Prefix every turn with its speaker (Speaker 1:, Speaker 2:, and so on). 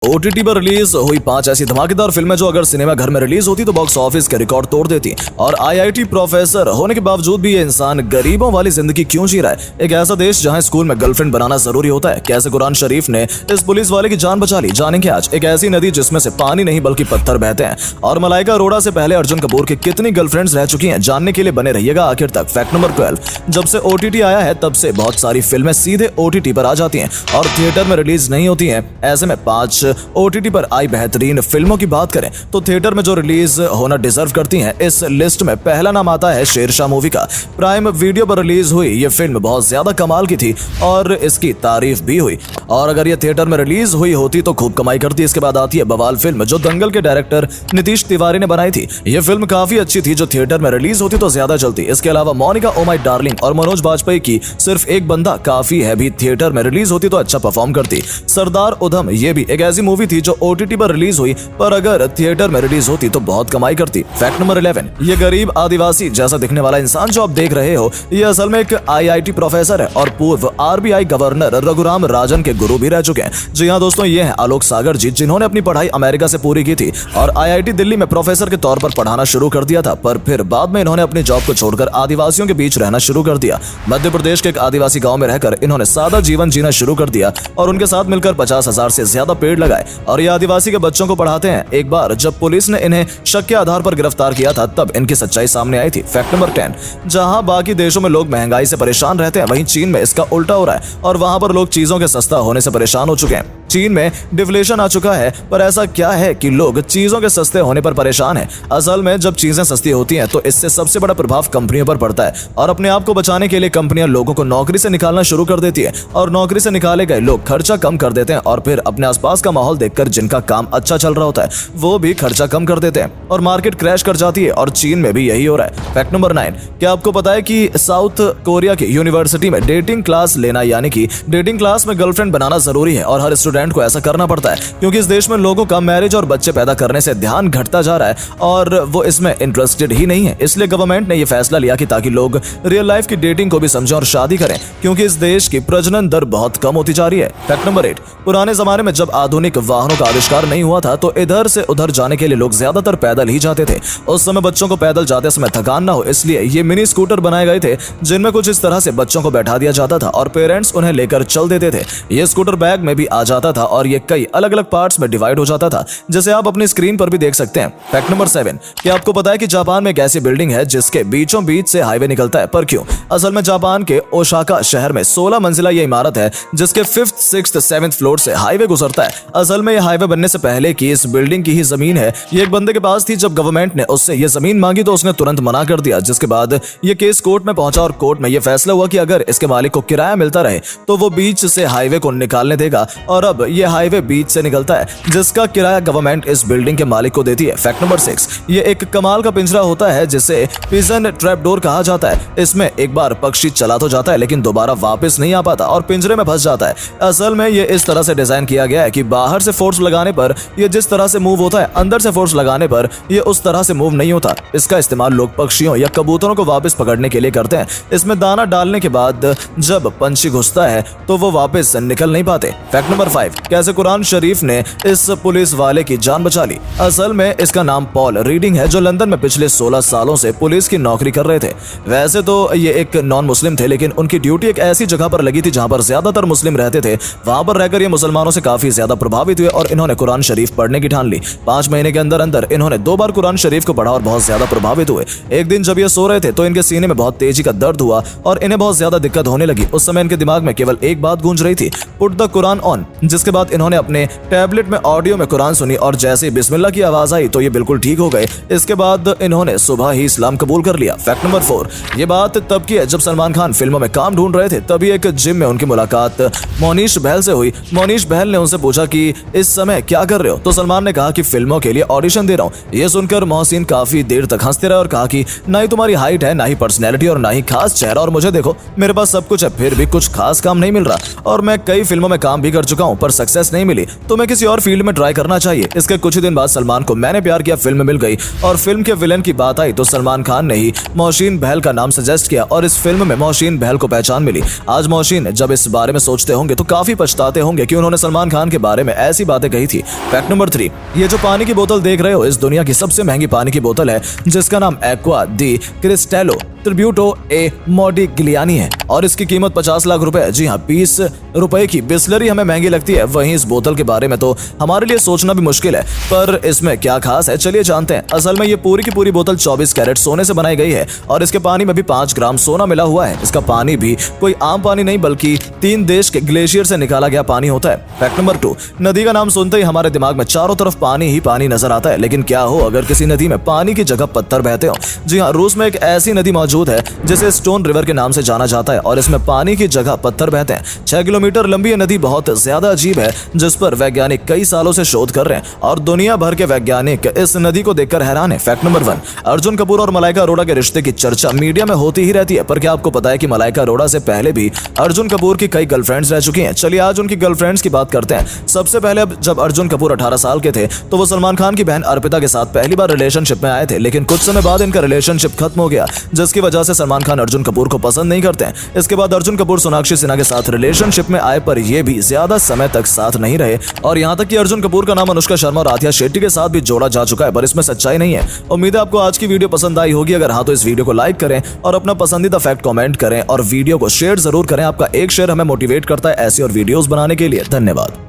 Speaker 1: OTT पर release हुई 5 ऐसी धमाकेदार फिल्में जो अगर सिनेमा घर में रिलीज होती तो बॉक्स ऑफिस के रिकॉर्ड तोड़ देती। और आईआईटी प्रोफेसर होने के बावजूद भी ये इंसान गरीबों वाली जिंदगी क्यों जी रहा है। एक ऐसा देश जहां स्कूल में गर्लफ्रेंड बनाना जरूरी होता है। कैसे कुरान शरीफ ने इस पुलिस वाले की जान बचा ली, जानेंगे आज। एक ऐसी नदी जिसमें से पानी नहीं बल्कि पत्थर बहते हैं। और मलाइका अरोड़ा से पहले अर्जुन कपूर की कितनी गर्लफ्रेंड्स रह चुकी हैं, जानने के लिए बने रहिएगा आखिर तक। फैक्ट नंबर 12, जब से ओटीटी आया है तब से बहुत सारी फिल्में सीधे ओटीटी पर आ जाती हैं और थिएटर में रिलीज नहीं होती हैं। ऐसे में 5 ओटीटी पर आई बेहतरीन फिल्मों की बात करें तो थिएटर में जो रिलीज होना डिजर्व करती हैं, इस लिस्ट में पहला नाम आता है शेरशाह मूवी का। प्राइम वीडियो पर रिलीज हुई ये फिल्म बहुत ज्यादा कमाल की थी और इसकी तारीफ भी हुई। और अगर ये थिएटर में रिलीज हुई होती तो खूब कमाई करती। इसके बाद आती है बवाल फिल्म जो दंगल के डायरेक्टर नीतीश तिवारी ने बनाई थी। ये फिल्म काफी अच्छी थी जो थिएटर में रिलीज होती तो ज्यादा चलती। इसके अलावा मोनिका ओ माय डार्लिंग और मनोज बाजपेयी की सिर्फ एक बंदा काफी है भी थिएटर में रिलीज होती तो अच्छा परफॉर्म करती। सरदार उधम ये भी एक ऐसी मूवी थी जो ओटीटी पर रिलीज हुई पर अगर थिएटर में रिलीज होती तो बहुत कमाई करती। फैक्ट नंबर 11, ये गरीब आदिवासी जैसा दिखने वाला इंसान जो आप देख रहे हो ये असल में एक आईआईटी प्रोफेसर है और पूर्व आरबीआई गवर्नर रघुराम राजन के गुरु भी रह चुके हैं। जी हाँ दोस्तों, ये हैं आलोक सागर जी, जिन्होंने अपनी पढ़ाई अमेरिका से पूरी की थी और आईआईटी दिल्ली में प्रोफेसर के तौर पर पढ़ाना शुरू कर दिया था। पर फिर बाद में इन्होंने अपनी जॉब को छोड़कर आदिवासियों के बीच रहना शुरू कर दिया। मध्य प्रदेश के एक आदिवासी गाँव में रहकर इन्होंने सादा जीवन जीना शुरू कर दिया और उनके साथ मिलकर 50,000 से ज्यादा पेड़ लगाए और ये आदिवासी के बच्चों को पढ़ाते हैं। एक बार जब पुलिस ने इन्हें शक के आधार पर गिरफ्तार किया था तब इनकी सच्चाई सामने आई थी। फैक्ट नंबर 10, जहां बाकी देशों में लोग महंगाई से परेशान रहते हैं वहीं चीन में इसका उल्टा हो रहा है और वहां पर लोग चीजों के सस्ता होने से परेशान हो चुके हैं। चीन में डिफ्लेशन आ चुका है, पर ऐसा क्या है कि लोग चीजों के सस्ते होने पर परेशान हैं? असल में जब चीजें सस्ती होती हैं तो इससे सबसे बड़ा प्रभाव कंपनियों पर पड़ता है और अपने आप को बचाने के लिए कंपनियां लोगों को नौकरी से निकालना शुरू कर देती है और नौकरी से निकाले गए लोग खर्चा कम कर देते हैं और फिर अपने आसपास का माहौल देखकर जिनका काम अच्छा चल रहा होता है वो भी खर्चा कम कर देते हैं और मार्केट क्रैश कर जाती है और चीन में भी यही हो रहा है। फैक्ट नंबर 9, क्या आपको पता है कि साउथ कोरिया की यूनिवर्सिटी में डेटिंग क्लास लेना यानी कि डेटिंग क्लास में गर्लफ्रेंड बनाना जरूरी है और हर स्टूडेंट को ऐसा करना पड़ता है क्योंकि इस देश में लोगों का मैरिज और बच्चे पैदा करने से ध्यान घटता जा रहा है और वो इसमें इंटरेस्टेड ही नहीं है। इसलिए गवर्नमेंट ने यह फैसला लिया कि ताकि लोग रियल लाइफ की डेटिंग को भी समझें और शादी करें क्योंकि इस देश की प्रजनन दर बहुत कम होती जा रही है। फैक्ट नंबर 8, पुराने जमाने में जब आधुनिक वाहनों का आविष्कार नहीं हुआ था तो इधर से उधर जाने के लिए लोग ज्यादातर पैदल ही जाते थे। उस समय बच्चों को पैदल जाते समय थकान ना हो इसलिए ये मिनी स्कूटर बनाए गए थे जिनमें कुछ इस तरह से बच्चों को बैठा दिया जाता था और पेरेंट्स उन्हें लेकर चल देते थे। ये स्कूटर बैग में भी आ जाता था और ये कई अलग अलग पार्ट्स में डिवाइड हो जाता था जैसे आप अपनी स्क्रीन पर भी देख सकते हैं। फैक्ट नंबर 7, क्या आपको पता है कि जापान में एक ऐसी बिल्डिंग है जिसके बीचों बीच से हाईवे निकलता है? पर क्यों? असल में जापान के ओसाका शहर में 16 मंजिला ये इमारत है जिसके 5th, 6th, 7th फ्लोर से हाईवे गुजरता है। असल में ये हाईवे बनने से पहले की इस बिल्डिंग की ही जमीन है। ये एक बंदे के पास थी। जब गवर्नमेंट ने उससे ये जमीन मांगी तो उसने तुरंत मना कर दिया, जिसके बाद ये केस कोर्ट में पहुंचा और कोर्ट में ये फैसला हुआ कि अगर इसके मालिक को किराया मिलता रहे तो वो बीच से हाईवे को निकालने देगा और अब ये हाईवे बीच से निकलता है जिसका किराया गवर्नमेंट इस बिल्डिंग के मालिक को देती है। फैक्ट नंबर 6, ये एक कमाल का पिंजरा होता है जिसे पिजन ट्रैपडोर कहा जाता है। इसमें एक बार पक्षी चला तो जाता है लेकिन दोबारा वापस नहीं आ पाता और पिंजरे में फंस जाता है। असल में ये इस तरह से डिजाइन किया गया है कि बाहर से फोर्स लगाने पर ये जिस तरह से मूव होता है अंदर से फोर्स लगाने पर ये उस तरह से मूव नहीं होता। इसका इस्तेमाल लोग पक्षियों या कबूतरों को वापस पकड़ने के लिए करते हैं। इसमें दाना डालने के बाद जब पंछी घुसता है तो वो वापस निकल नहीं पाते। फैक्ट नंबर 5, कैसे कुरान शरीफ ने इस पुलिस वाले की जान बचा ली? असल में इसका नाम पॉल रीडिंग है जो लंदन में पिछले 16 सालों से पुलिस की नौकरी कर रहे थे। वैसे तो ये एक नॉन मुस्लिम थे लेकिन उनकी ड्यूटी एक ऐसी जगह पर लगी थी जहां पर ज्यादातर मुस्लिम रहते थे। वहां पर रहकर ये मुसलमानों से काफी ज्यादा प्रभावित हुए और इन्होंने कुरान शरीफ पढ़ने की ठान ली। 5 महीने के अंदर अंदर इन्होंने 2 बार कुरान शरीफ को पढ़ा और बहुत ज्यादा प्रभावित हुए। एक दिन जब ये सो रहे थे तो इनके सीने में बहुत तेजी का दर्द हुआ और इन्हें बहुत ज्यादा दिक्कत होने लगी। उस समय इनके दिमाग में केवल एक बात गूंज रही थी, पुट द कुरान ऑन। जिसके बाद इन्होंने अपने टैबलेट में ऑडियो में कुरान सुनी और जैसे ही बिस्मिल्लाह की आवाज आई तो ये बिल्कुल ठीक हो गए। इसके बाद इन्होंने सुबह ही इस्लाम कबूल कर लिया। फैक्ट नंबर 4, ये बात तब की है जब सलमान खान फिल्मों में काम ढूंढ रहे थे। तभी एक जिम में उनकी मुलाकात मोनीश बहल से हुई। मोनीश बहल ने उनसे पूछा कि इस समय क्या कर रहे हो? तो सलमान ने कहा कि फिल्मों के लिए ऑडिशन दे रहा हूँ। ये सुनकर मोहसिन काफी देर तक हंसते रहे और कहा कि ना ही तुम्हारी हाइट है, ना ही पर्सनैलिटी और ना ही खास चेहरा, और मुझे देखो मेरे पास सब कुछ है फिर भी कुछ खास काम नहीं मिल रहा और मैं कई फिल्मों में काम भी कर चुका हूँ पर सक्सेस नहीं मिली, तो मैं किसी और फील्ड में ट्राई करना चाहिए। इसके कुछ ही दिन बाद सलमान को मैंने प्यार किया फिल्म मिल गई और फिल्म के विलेन की बात आई तो सलमान खान ने ही मोहसिन बहल का नाम सजेस्ट किया और इस फिल्म में मोहसिन बहल को पहचान मिली। आज मोहसिन जब इस बारे में सोचते होंगे तो काफी पछताते होंगे कि उन्होंने सलमान खान के बारे में में ऐसी बातें कही थी। फैक्ट नंबर 3, ये जो पानी की बोतल देख रहे हो इस दुनिया की सबसे महंगी पानी की बोतल है, जिसका नाम एक्वा दी क्रिस्टेलो ट्रिब्यूटो ए मॉडिग्लियानी है और इसकी कीमत 50 लाख रुपए है। जी हाँ, 20 रुपए की बिस्लरी हमें महंगी लगती है, वहीं इस बोतल के बारे में तो हमारे लिए सोचना भी मुश्किल है, पर इसमें क्या खास है चलिए जानते हैं। असल में ये पूरी की पूरी बोतल 24 कैरेट सोने से बनाई गई है और इसके पानी में भी 5 ग्राम सोना मिला हुआ है। इसका पानी भी कोई आम पानी नहीं बल्कि 3 देश के ग्लेशियर से निकाला गया पानी होता है। फैक्ट नंबर 2, नदी का नाम सुनते ही हमारे दिमाग में चारों तरफ पानी ही पानी नजर आता है, लेकिन क्या हो अगर किसी नदी में पानी की जगह पत्थर बहते हो। जी हाँ, रूस में एक ऐसी नदी मौजूद है जिसे स्टोन रिवर के नाम से जाना जाता है और इसमें पानी की जगह पत्थर बहते हैं। 6 किलोमीटर लंबी यह नदी बहुत ज्यादा अजीब है, जिस पर वैज्ञानिक कई सालों से शोध कर रहे हैं और दुनिया भर के वैज्ञानिक इस नदी को देखकर हैरान है। फैक्ट नंबर 1, अर्जुन कपूर और मलाइका अरोड़ा के रिश्ते की चर्चा मीडिया में होती ही रहती है, पर क्या आपको पता है कि मलाइका अरोड़ा से पहले भी अर्जुन कपूर की कई गर्लफ्रेंड्स रह चुकी हैं। चलिए आज उनकी गर्लफ्रेंड्स की बात करते हैं। सबसे पहले जब अर्जुन कपूर 18 साल के थे तो वो सलमान खान की बहन अर्पिता के साथ पहली बार रिलेशनशिप में आए थे, लेकिन कुछ समय बाद इनका रिलेशनशिप खत्म हो गया, जिसकी वजह से सलमान खान अर्जुन कपूर को पसंद नहीं करते हैं। इसके बाद अर्जुन कपूर सोनाक्षी सिन्हा के साथ रिलेशनशिप में आए, पर ये भी ज्यादा समय तक साथ नहीं रहे और यहाँ तक कि अर्जुन कपूर का नाम अनुष्का शर्मा और आथिया शेट्टी के साथ भी जोड़ा जा चुका है, पर इसमें सच्चाई नहीं है। उम्मीद है आपको आज की वीडियो पसंद आई होगी। अगर हाँ तो इस वीडियो को लाइक करें और अपना पसंदीदा फैक्ट कमेंट करें और वीडियो को शेयर जरूर करें। आपका एक शेयर हमें मोटिवेट करता है ऐसी और वीडियोस बनाने के लिए। धन्यवाद।